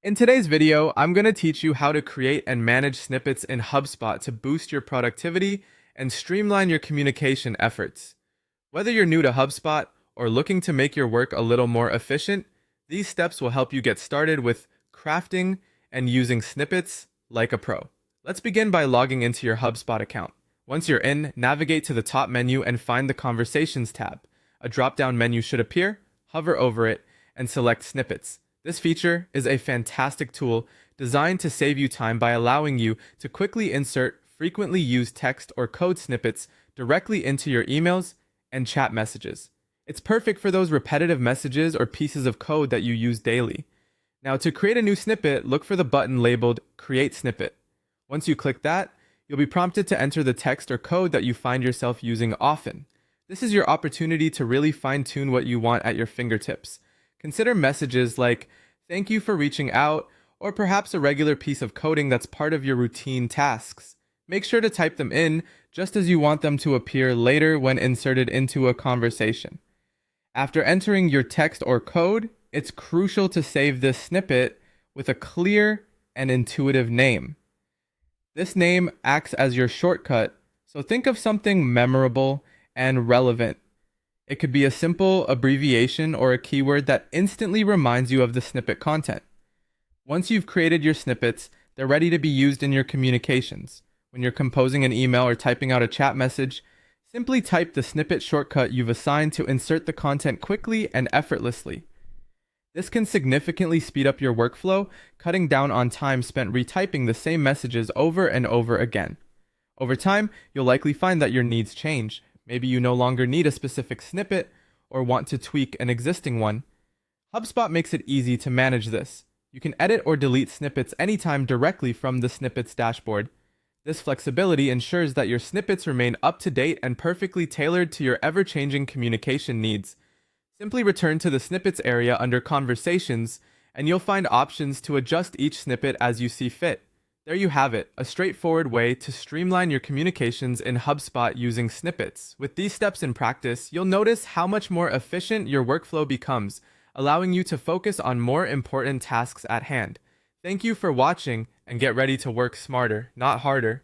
In today's video, I'm going to teach you how to create and manage snippets in Hubspot to boost your productivity and streamline your communication efforts. Whether you're new to HubSpot or looking to make your work a little more efficient, these steps will help you get started with crafting and using snippets like a pro. Let's begin by logging into your HubSpot account. Once you're in, navigate to the top menu and find the Conversations tab. A drop-down menu should appear, hover over it, and select Snippets. This feature is a fantastic tool designed to save you time by allowing you to quickly insert frequently used text or code snippets directly into your emails and chat messages. It's perfect for those repetitive messages or pieces of code that you use daily. Now, to create a new snippet, look for the button labeled Create Snippet. Once you click that, you'll be prompted to enter the text or code that you find yourself using often. This is your opportunity to really fine-tune what you want at your fingertips. Consider messages like, "Thank you for reaching out," or perhaps a regular piece of coding that's part of your routine tasks. Make sure to type them in just as you want them to appear later when inserted into a conversation. After entering your text or code, it's crucial to save this snippet with a clear and intuitive name. This name acts as your shortcut, so think of something memorable and relevant. It could be a simple abbreviation or a keyword that instantly reminds you of the snippet content. Once you've created your snippets, they're ready to be used in your communications. When you're composing an email or typing out a chat message, simply type the snippet shortcut you've assigned to insert the content quickly and effortlessly. This can significantly speed up your workflow, cutting down on time spent retyping the same messages over and over again. Over time, you'll likely find that your needs change. Maybe you no longer need a specific snippet or want to tweak an existing one. HubSpot makes it easy to manage this. You can edit or delete snippets anytime directly from the Snippets dashboard. This flexibility ensures that your snippets remain up to date and perfectly tailored to your ever-changing communication needs. Simply return to the Snippets area under Conversations, and you'll find options to adjust each snippet as you see fit. There you have it, a straightforward way to streamline your communications in HubSpot using snippets. With these steps in practice, you'll notice how much more efficient your workflow becomes, allowing you to focus on more important tasks at hand. Thank you for watching, and get ready to work smarter, not harder.